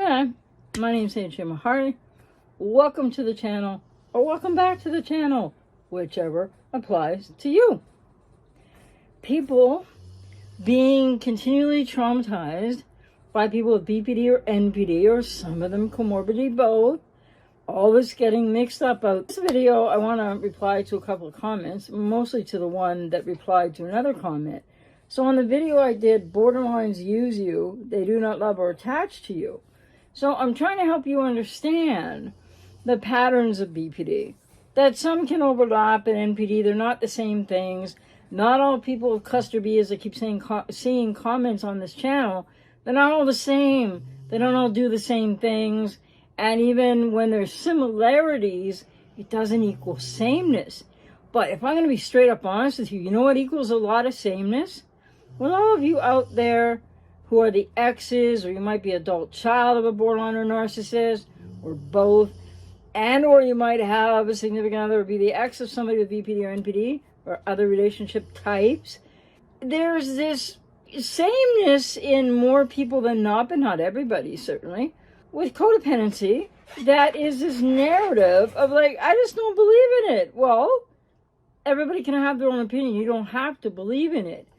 Hi, my name is Angie Mahari. Welcome to the channel, or welcome back to the channel, whichever applies to you. People being continually traumatized by people with BPD or NPD, or some of them comorbidity both, all this getting mixed up out. This video, I want to reply to a couple of comments, mostly to the one that replied to another comment. So on the video I did, borderlines use you, they do not love or attach to you. So I'm trying to help you understand the patterns of BPD. That some can overlap in NPD, they're not the same things. Not all people with cluster B, as I keep saying, seeing comments on this channel, they're not all the same. They don't all do the same things. And even when there's similarities, it doesn't equal sameness. But if I'm going to be straight up honest with you, you know what equals a lot of sameness? Well, all of you out there who are the exes, or you might be adult child of a borderline or narcissist, or both, and or you might have a significant other or be the ex of somebody with BPD or NPD, or other relationship types. There's this sameness in more people than not, but not everybody, certainly, with codependency. That is this narrative of like, I just don't believe in it. Well, everybody can have their own opinion. You don't have to believe in it.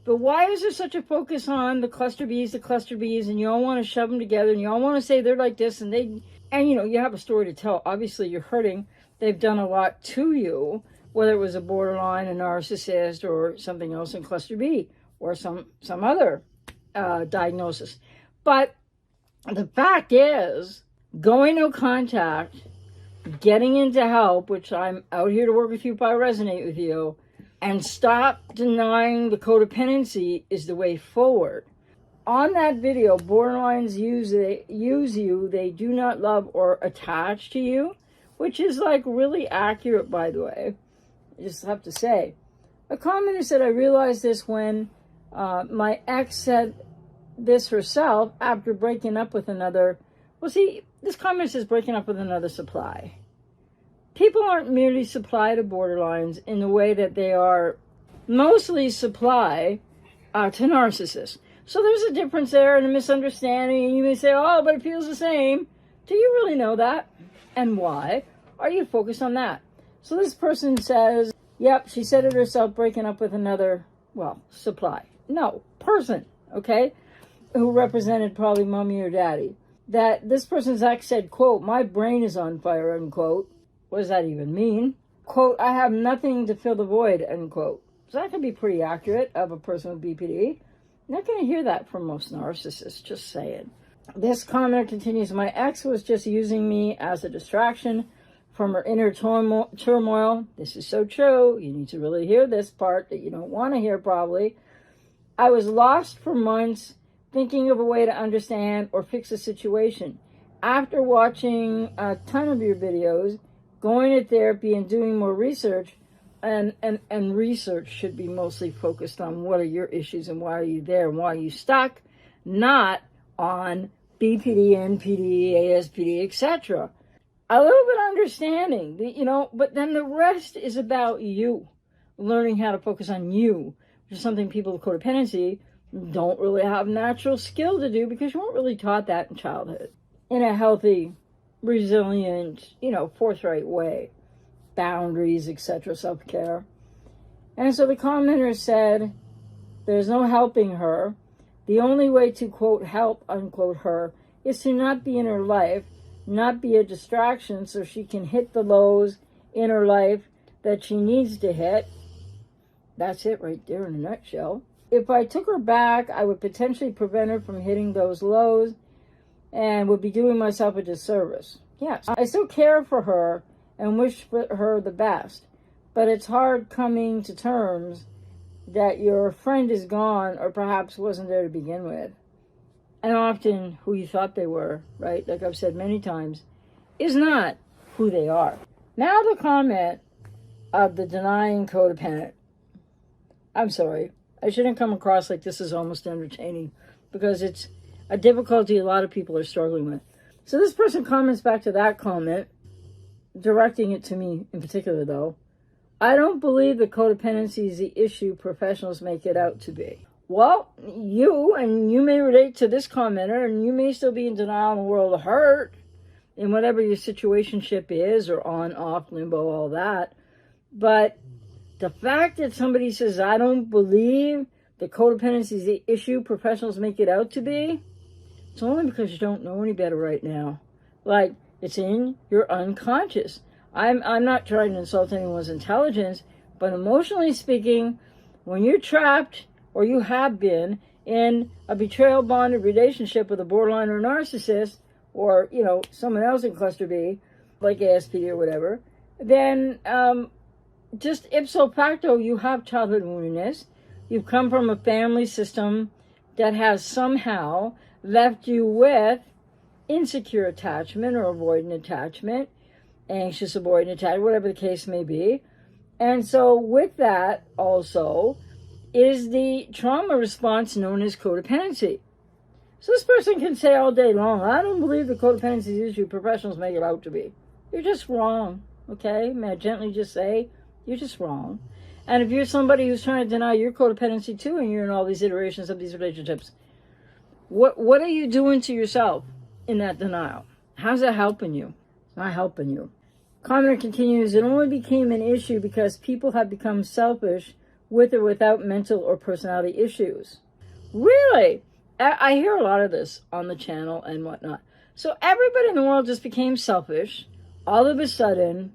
But why is there such a focus on the cluster Bs, and you all want to shove them together, and you all want to say they're like this, and you know, you have a story to tell. Obviously, you're hurting. They've done a lot to you, whether it was a borderline, a narcissist, or something else in cluster B, or some other diagnosis. But the fact is, going no contact, getting into help, which I'm out here to work with you if I resonate with you, and stop denying the codependency is the way forward. On that video, borderlines use you, they do not love or attach to you, which is like really accurate, by the way. I just have to say. A commenter said, I realized this when my ex said this herself after breaking up with another. Well, see, this comment says breaking up with another supply. People aren't merely supply to borderlines in the way that they are mostly supply to narcissists. So there's a difference there and a misunderstanding, and you may say, oh, but it feels the same. Do you really know that? And why are you focused on that? So this person says, yep, she said it herself, breaking up with another, well, supply. No, person, okay, who represented probably mommy or daddy. That this person's ex said, quote, my brain is on fire, unquote. What does that even mean? Quote, I have nothing to fill the void, unquote. So that can be pretty accurate of a person with BPD. Not going to hear that from most narcissists, just saying. This commenter continues, my ex was just using me as a distraction from her inner turmoil. This is so true. You need to really hear this part that you don't want to hear probably. I was lost for months thinking of a way to understand or fix a situation. After watching a ton of your videos, going to therapy and doing more research, and research should be mostly focused on what are your issues and why are you there and why are you stuck, not on BPD, NPD, ASPD, etc. A little bit of understanding, you know, but then the rest is about you, learning how to focus on you, which is something people with codependency don't really have natural skill to do because you weren't really taught that in childhood in a healthy, resilient, you know, forthright way. Boundaries, etc., self-care. And so the commenter said, there's no helping her. The only way to, quote, help, unquote, her is to not be in her life, not be a distraction so she can hit the lows in her life that she needs to hit. That's it right there in a nutshell. If I took her back, I would potentially prevent her from hitting those lows and would be doing myself a disservice. Yes, I still care for her and wish for her the best, but it's hard coming to terms that your friend is gone or perhaps wasn't there to begin with. And often who you thought they were, right, like I've said many times, is not who they are. Now the comment of the denying codependent. I'm sorry, I shouldn't come across like this is almost entertaining because it's a difficulty a lot of people are struggling with. So this person comments back to that comment, directing it to me in particular though. I don't believe that codependency is the issue professionals make it out to be. Well, you may relate to this commenter, and you may still be in denial in a world of hurt in whatever your situationship is, or on, off, limbo, all that. But the fact that somebody says, I don't believe that codependency is the issue professionals make it out to be, it's only because you don't know any better right now. Like, it's in your unconscious. I'm not trying to insult anyone's intelligence, but emotionally speaking, when you're trapped, or you have been, in a betrayal bonded relationship with a borderline or narcissist, or, someone else in cluster B, like ASP or whatever, then just ipso facto, you have childhood woundedness. You've come from a family system that has somehow left you with insecure attachment or avoidant attachment, anxious avoidant attachment, whatever the case may be. And so with that also is the trauma response known as codependency. So this person can say all day long, I don't believe the codependency issue professionals make it out to be. You're just wrong, okay? May I gently just say, you're just wrong. And if you're somebody who's trying to deny your codependency too, and you're in all these iterations of these relationships, what are you doing to yourself in that denial? How's that helping you? It's not helping you. Commenter continues, it only became an issue because people have become selfish with or without mental or personality issues. Really? I hear a lot of this on the channel and whatnot. So everybody in the world just became selfish all of a sudden,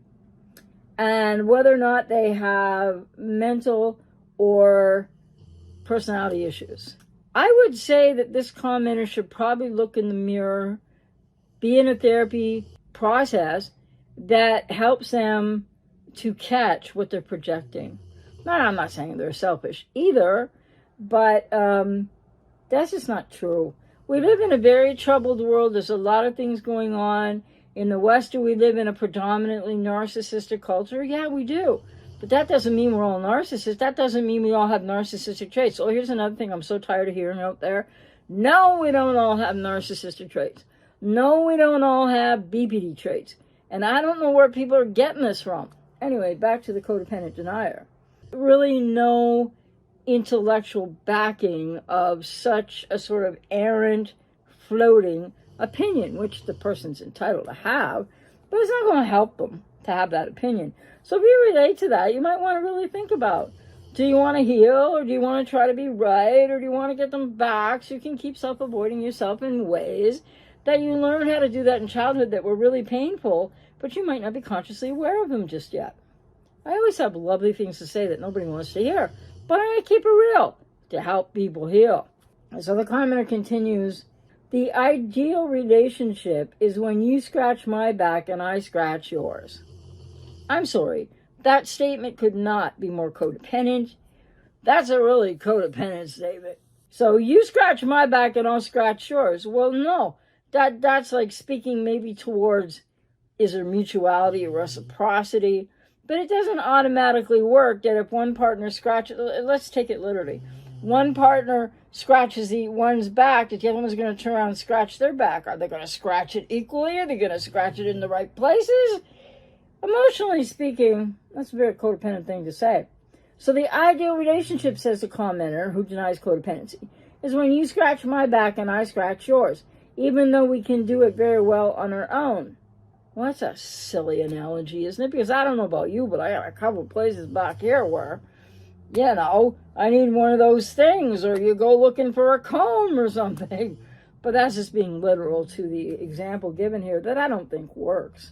and whether or not they have mental or personality issues. I would say that this commenter should probably look in the mirror, be in a therapy process that helps them to catch what they're projecting. I'm not saying they're selfish either, but that's just not true. We live in a very troubled world. There's a lot of things going on. In the West, do we live in a predominantly narcissistic culture? Yeah, we do. But that doesn't mean we're all narcissists. That doesn't mean we all have narcissistic traits. Oh, here's another thing I'm so tired of hearing out there. No, we don't all have narcissistic traits. No, we don't all have BPD traits. And I don't know where people are getting this from. Anyway, back to the codependent denier. Really no intellectual backing of such a sort of errant, floating opinion, which the person's entitled to have, but it's not going to help them to have that opinion. So if you relate to that, you might want to really think about, do you want to heal, or do you want to try to be right, or do you want to get them back so you can keep self-avoiding yourself in ways that you learned how to do that in childhood that were really painful, but you might not be consciously aware of them just yet. I always have lovely things to say that nobody wants to hear, but I keep it real to help people heal. So the commenter continues, the ideal relationship is when you scratch my back and I scratch yours. I'm sorry, that statement could not be more codependent. That's a really codependent statement. So you scratch my back and I'll scratch yours. Well, no, that's like speaking maybe towards, is there mutuality or reciprocity? But it doesn't automatically work that if one partner scratches, let's take it literally. One partner scratches the one's back, that the other one's going to turn around and scratch their back. Are they going to scratch it equally? Are they going to scratch it in the right places? Emotionally speaking, that's a very codependent thing to say. So the ideal relationship, says the commenter who denies codependency, is when you scratch my back and I scratch yours, even though we can do it very well on our own. Well, that's a silly analogy, isn't it? Because I don't know about you, but I got a couple of places back here where, I need one of those things, or you go looking for a comb or something. But that's just being literal to the example given here that I don't think works.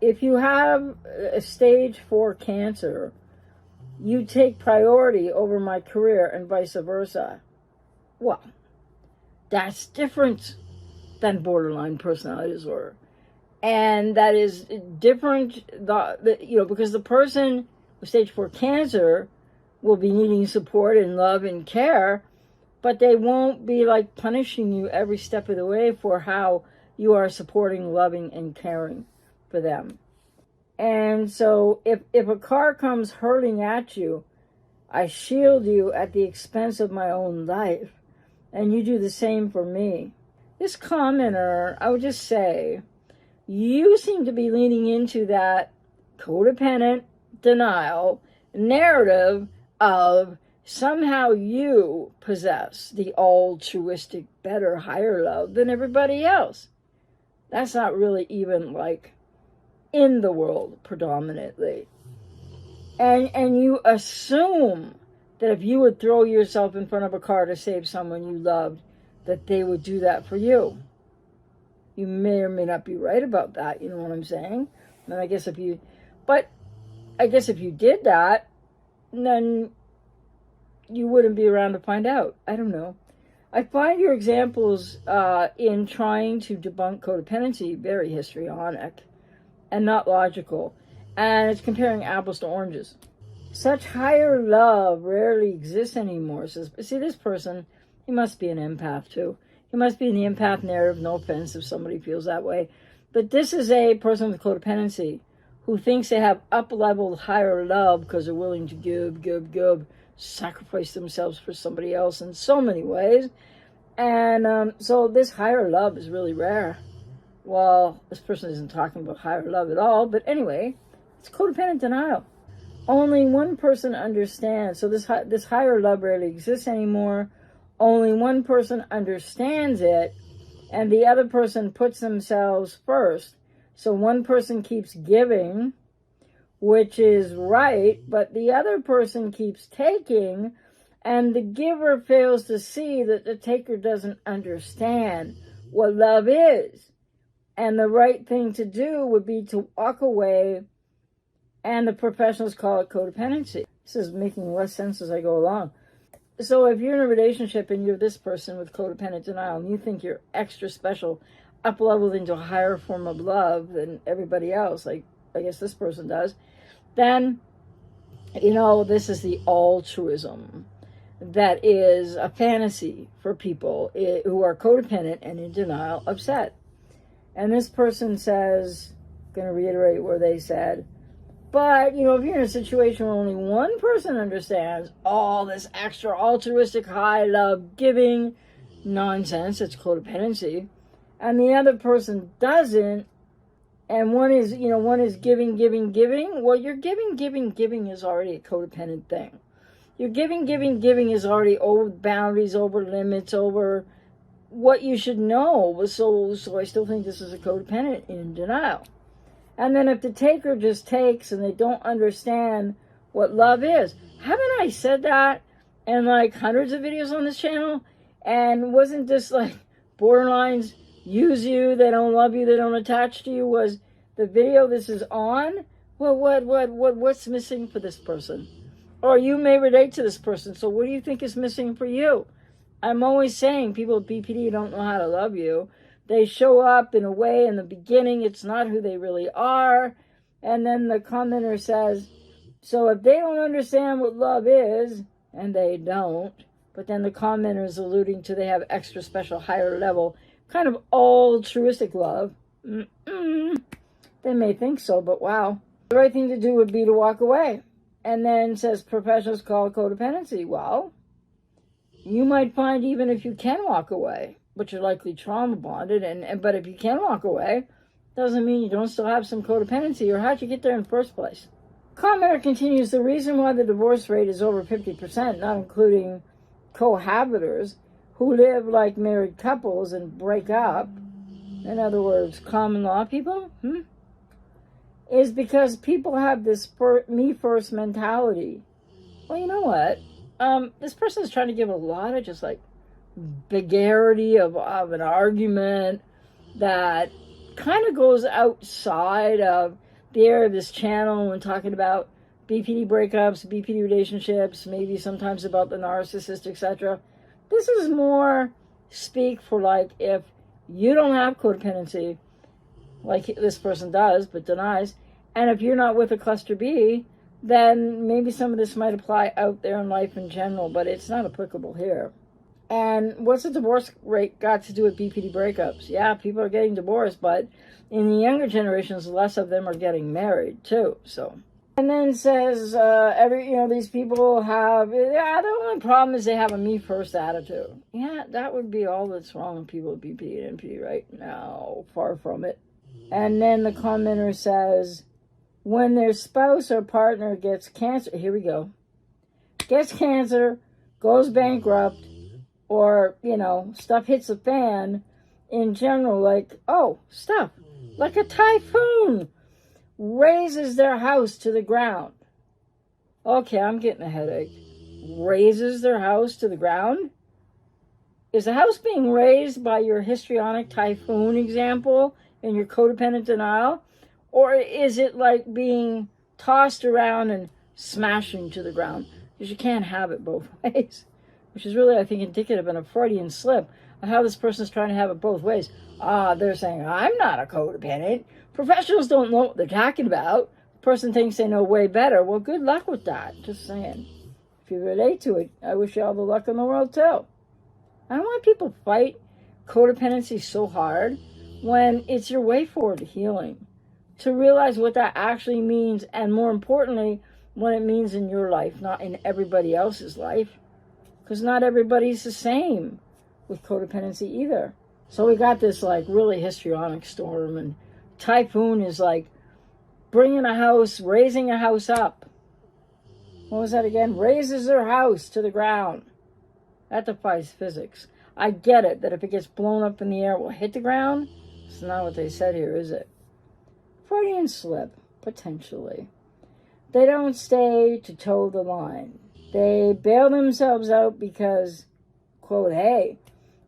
If you have a stage 4 cancer, you take priority over my career and vice versa. Well, that's different than borderline personality disorder. And that is different, because the person with stage 4 cancer will be needing support and love and care, but they won't be like punishing you every step of the way for how you are supporting, loving, and caring for them. And so if a car comes hurling at you, I shield you at the expense of my own life, and you do the same for me. This commenter, I would just say, you seem to be leaning into that codependent denial narrative of somehow you possess the altruistic, better, higher love than everybody else. That's not really even like in the world predominantly. And you assume that if you would throw yourself in front of a car to save someone you loved, that they would do that for you. You may or may not be right about that, you know what I'm saying? And I guess if you did that, then you wouldn't be around to find out. I don't know. I find your examples in trying to debunk codependency very histrionic and not logical. And it's comparing apples to oranges. Such higher love rarely exists anymore. See, this person, he must be an empath too. He must be in the empath narrative. No offense if somebody feels that way. But this is a person with codependency who thinks they have up-leveled higher love because they're willing to give, sacrifice themselves for somebody else in so many ways. And so this higher love is really rare. Well, this person isn't talking about higher love at all. But anyway, it's codependent denial. Only one person understands. So this higher love rarely exists anymore. Only one person understands it, and the other person puts themselves first. So one person keeps giving, which is right, but the other person keeps taking, and the giver fails to see that the taker doesn't understand what love is. And the right thing to do would be to walk away, and the professionals call it codependency. This is making less sense as I go along. So if you're in a relationship and you're this person with codependent denial and you think you're extra special, up-leveled into a higher form of love than everybody else, like I guess this person does, then, this is the altruism that is a fantasy for people who are codependent and in denial, upset. And this person says, going to reiterate where they said, but, if you're in a situation where only one person understands all this extra altruistic high love giving nonsense, it's codependency, and the other person doesn't, and one is giving, well, your giving is already a codependent thing. Your giving is already over boundaries, over limits, over what you should know. So I still think this is a codependent in denial. And then if the taker just takes and they don't understand what love is. Haven't I said that in like hundreds of videos on this channel? And wasn't this like borderlines use you, they don't love you, they don't attach to you, was the video this is on? Well, what's missing for this person? Or you may relate to this person, so what do you think is missing for you? I'm always saying people with BPD don't know how to love you. They show up in a way in the beginning, it's not who they really are. And then the commenter says, so if they don't understand what love is, and they don't, but then the commenter is alluding to they have extra special higher level, kind of altruistic love. They may think so, but wow. The right thing to do would be to walk away. And then says professionals call it codependency. Well, you might find even if you can walk away, but you're likely trauma bonded, but if you can walk away, doesn't mean you don't still have some codependency, or how'd you get there in the first place? Commenter continues, the reason why the divorce rate is over 50%, not including cohabitors who live like married couples and break up, in other words, common law people, is because people have this me first mentality. Well, you know what? This person is trying to give a lot of just like vulgarity of an argument that kind of goes outside of the area of this channel when talking about BPD breakups, BPD relationships, maybe sometimes about the narcissist, etc. This is more speak for like if you don't have codependency, like this person does but denies, and if you're not with a cluster B, then maybe some of this might apply out there in life in general, but it's not applicable here. And what's the divorce rate got to do with BPD breakups? Yeah, people are getting divorced, but in the younger generations, less of them are getting married too. So, and then says these people have, the only problem is they have a me first attitude. Yeah, that would be all that's wrong with people with BPD and NPD right now. Far from it. And then the commenter says, when their spouse or partner gets cancer, here we go. gets cancer, goes bankrupt, or, stuff hits the fan in general, like a typhoon razes their house to the ground. Okay, I'm getting a headache. Razes their house to the ground? Is the house being raised by your histrionic typhoon example and your codependent denial? Or is it like being tossed around and smashing to the ground? Because you can't have it both ways. Which is really, I think, indicative of a Freudian slip of how this person is trying to have it both ways. They're saying, I'm not a codependent. Professionals don't know what they're talking about. The person thinks they know way better. Well, good luck with that. Just saying. If you relate to it, I wish you all the luck in the world, too. I don't want people to fight codependency so hard when it's your way forward to healing. To realize what that actually means, and more importantly, what it means in your life, not in everybody else's life. Because not everybody's the same with codependency either. So we got this like really histrionic storm, and typhoon is like bringing a house, raising a house up. What was that again? Raises their house to the ground. That defies physics. I get it that if it gets blown up in the air, it will hit the ground. It's not what they said here, is it? Freudian slip, potentially. They don't stay to toe the line. They bail themselves out because, quote, hey,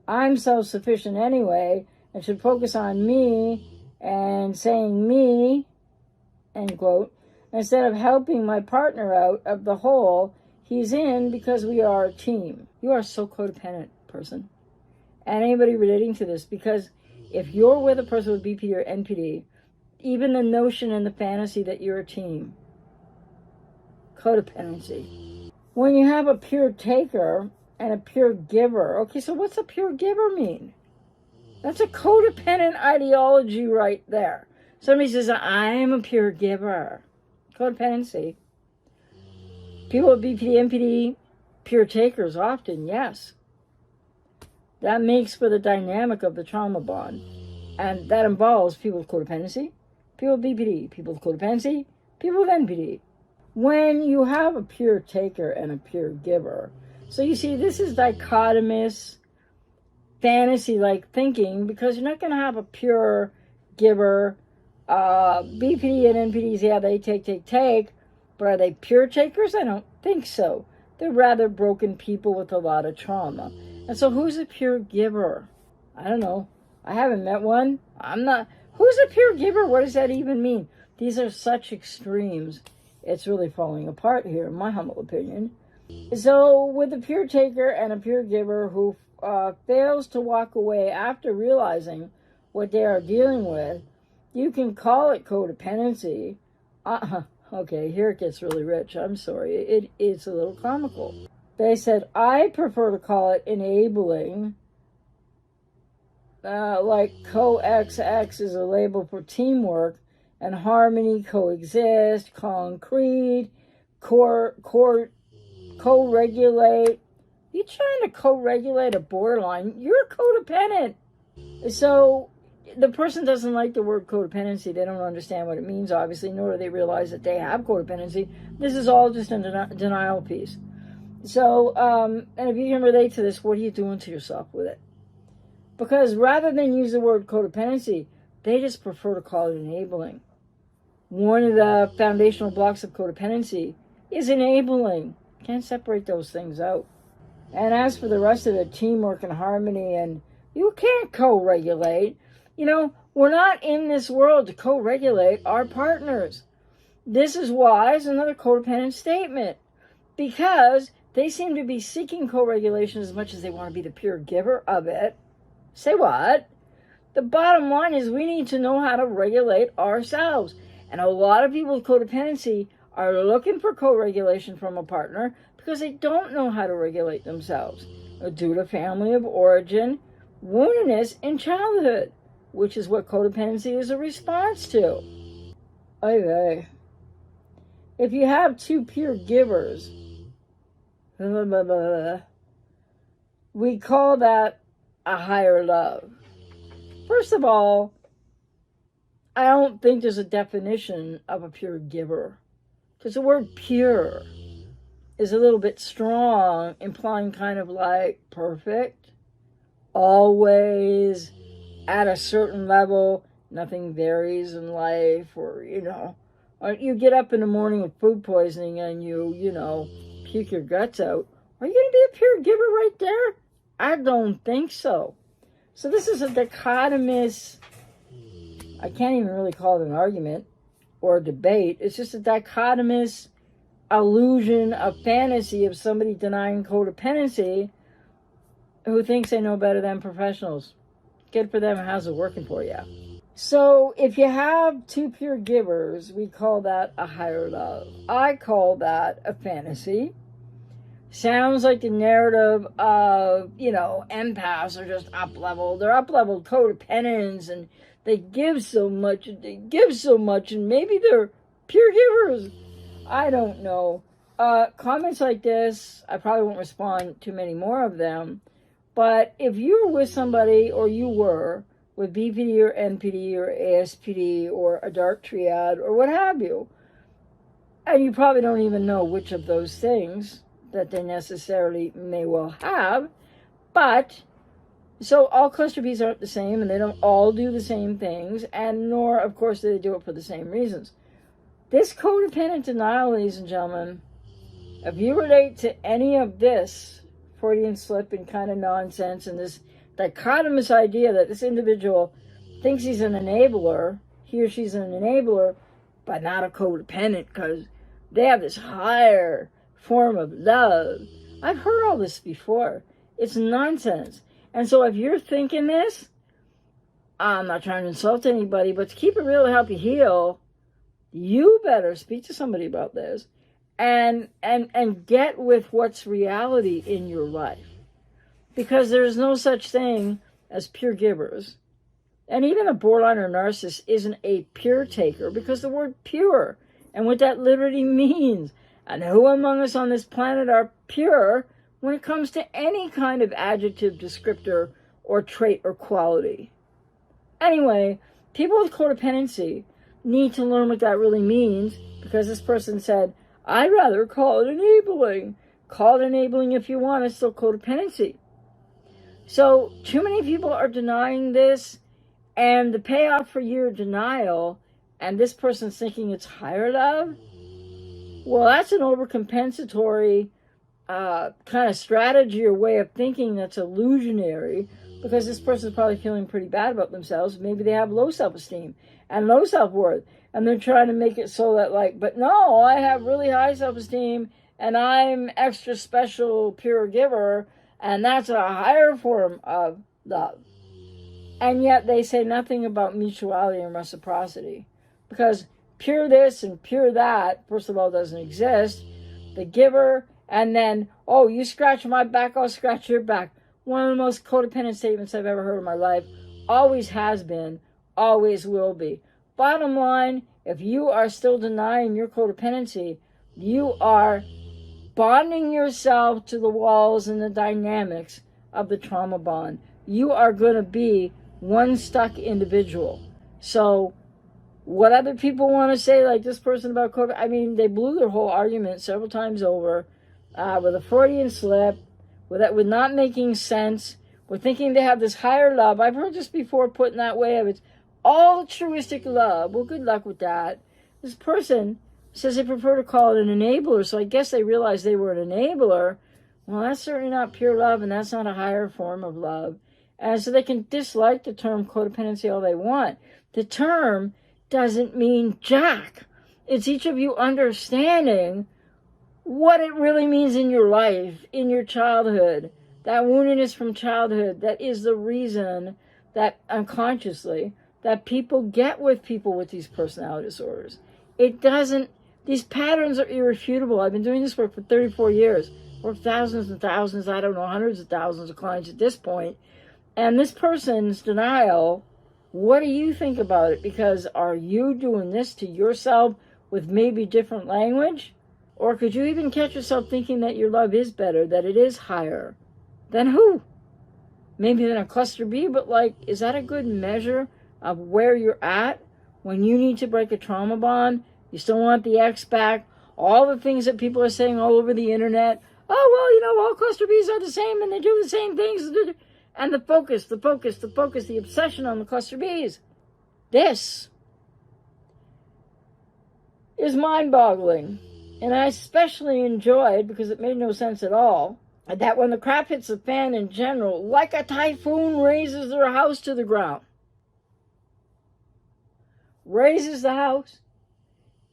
I'm self-sufficient anyway and should focus on me and saying me, end quote, instead of helping my partner out of the hole he's in because we are a team. You are so codependent, person. And anybody relating to this, because if you're with a person with BPD or NPD, even the notion and the fantasy that you're a team, codependency. When you have a pure taker and a pure giver, okay, so what's a pure giver mean? That's a codependent ideology right there. Somebody says, I'm a pure giver. Codependency. People with BPD, NPD, pure takers often, yes. That makes for the dynamic of the trauma bond. And that involves people with codependency, people with BPD, people with codependency, people with NPD. When you have a pure taker and a pure giver, so you see, this is dichotomous, fantasy-like thinking, because you're not going to have a pure giver. BPD and NPDs, yeah, they take, but are they pure takers? I don't think so. They're rather broken people with a lot of trauma. And so who's a pure giver? I don't know. I haven't met one. Who's a pure giver? What does that even mean? These are such extremes. It's really falling apart here, in my humble opinion. So with a pure taker and a pure giver who fails to walk away after realizing what they are dealing with, you can call it codependency. Okay, here it gets really rich. I'm sorry. It's a little comical. They said, I prefer to call it enabling. Like co-XX is a label for teamwork, and harmony, coexist, concrete, co-regulate. You're trying to co-regulate a borderline. You're codependent. So the person doesn't like the word codependency. They don't understand what it means, obviously, nor do they realize that they have codependency. This is all just a denial piece. So, and if you can relate to this, what are you doing to yourself with it? Because rather than use the word codependency, they just prefer to call it enabling. One of the foundational blocks of codependency is enabling. Can't separate those things out. And as for the rest of it, teamwork and harmony, and you can't co-regulate. We're not in this world to co-regulate our partners. This is why it's another codependent statement. Because they seem to be seeking co-regulation as much as they want to be the pure giver of it. Say what? The bottom line is we need to know how to regulate ourselves. And a lot of people with codependency are looking for co-regulation from a partner because they don't know how to regulate themselves due to family of origin, woundedness in childhood, which is what codependency is a response to. Okay. If you have two pure givers, we call that a higher love. First of all, I don't think there's a definition of a pure giver. Because the word pure is a little bit strong, implying kind of like perfect, always at a certain level, nothing varies in life, or, or you get up in the morning with food poisoning and you puke your guts out. Are you going to be a pure giver right there? I don't think so. So this is a dichotomous, I can't even really call it an argument or a debate. It's just a dichotomous illusion of fantasy of somebody denying codependency who thinks they know better than professionals. Good for them. How's it working for you? So if you have two pure givers, we call that a higher love. I call that a fantasy. Sounds like the narrative of, empaths are just up-leveled. They're up-leveled codependents, and they give so much, and maybe they're pure givers. I don't know. Comments like this, I probably won't respond to many more of them. But if you're with somebody, or you were, with BPD or NPD or ASPD or a dark triad or what have you, and you probably don't even know which of those things that they necessarily may well have, but so all cluster Bs aren't the same, and they don't all do the same things, and nor, of course, do they do it for the same reasons. This codependent denial, ladies and gentlemen, if you relate to any of this Freudian slip and kind of nonsense, and this dichotomous idea that this individual thinks he's an enabler, he or she's an enabler, but not a codependent because they have this higher form of love. I've heard all this before. It's nonsense. And so if you're thinking this, I'm not trying to insult anybody, but to keep it real, to help you heal, you better speak to somebody about this and get with what's reality in your life. Because there's no such thing as pure givers. And even a borderline or narcissist isn't a pure taker, because the word pure and what that literally means, and who among us on this planet are pure when it comes to any kind of adjective, descriptor, or trait or quality. Anyway, people with codependency need to learn what that really means, because this person said, I'd rather call it enabling. Call it enabling if you want, it's still codependency. So too many people are denying this, and the payoff for your denial, and this person's thinking it's higher love, well, that's an overcompensatory kind of strategy or way of thinking that's illusionary, because this person's probably feeling pretty bad about themselves. Maybe they have low self-esteem and low self-worth, and they're trying to make it so that but no, I have really high self-esteem, and I'm extra special, pure giver, and that's a higher form of love. And yet they say nothing about mutuality and reciprocity, because pure this and pure that, first of all, doesn't exist. The giver, and then, oh, you scratch my back, I'll scratch your back. One of the most codependent statements I've ever heard in my life. Always has been, always will be. Bottom line, if you are still denying your codependency, you are bonding yourself to the walls and the dynamics of the trauma bond. You are going to be one stuck individual. So what other people want to say, like this person about COVID, they blew their whole argument several times over with a Freudian slip, with not making sense, with thinking they have this higher love. I've heard this before put in that way of it's altruistic love. Well, good luck with that. This person says they prefer to call it an enabler, so I guess they realized they were an enabler. Well, that's certainly not pure love, and that's not a higher form of love. And so they can dislike the term codependency all they want. The term doesn't mean jack. It's each of you understanding what it really means in your life, in your childhood. That woundedness from childhood, that is the reason that unconsciously that people get with people with these personality disorders. These patterns are irrefutable. I've been doing this work for 34 years. Worked thousands and thousands, I don't know, hundreds of thousands of clients at this point. And this person's denial, what do you think about it? Because are you doing this to yourself with maybe different language? Or could you even catch yourself thinking that your love is better, that it is higher? Then who? Maybe than a cluster B, but is that a good measure of where you're at when you need to break a trauma bond? You still want the ex back? all the things that people are saying all over the internet. Oh, well, all cluster Bs are the same and they do the same things. And the focus, the obsession on the cluster Bs. This is mind-boggling. And I especially enjoyed, because it made no sense at all, that when the crap hits the fan in general, like a typhoon razes their house to the ground. Raises the house,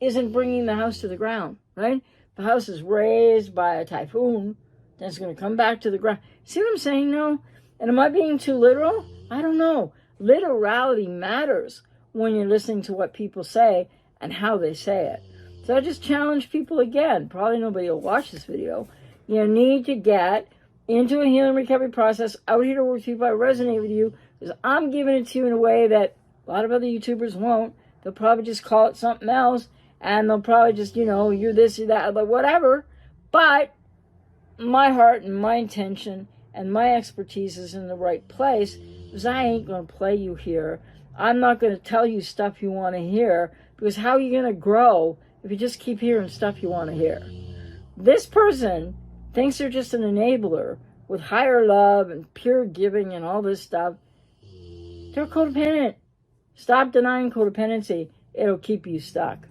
isn't bringing the house to the ground, right? The house is raised by a typhoon, then it's going to come back to the ground. See what I'm saying now? And am I being too literal? I don't know. Literality matters when you're listening to what people say and how they say it. So I just challenge people again. Probably nobody will watch this video. You need to get into a healing recovery process. Out here to work with people. I resonate with you because I'm giving it to you in a way that a lot of other YouTubers won't. They'll probably just call it something else. And they'll probably just, you're this, you're that, but whatever. But my heart and my intention and my expertise is in the right place, because I ain't going to play you here. I'm not going to tell you stuff you want to hear, because how are you going to grow if you just keep hearing stuff you want to hear? This person thinks they're just an enabler with higher love and pure giving and all this stuff. They're codependent. Stop denying codependency. It'll keep you stuck.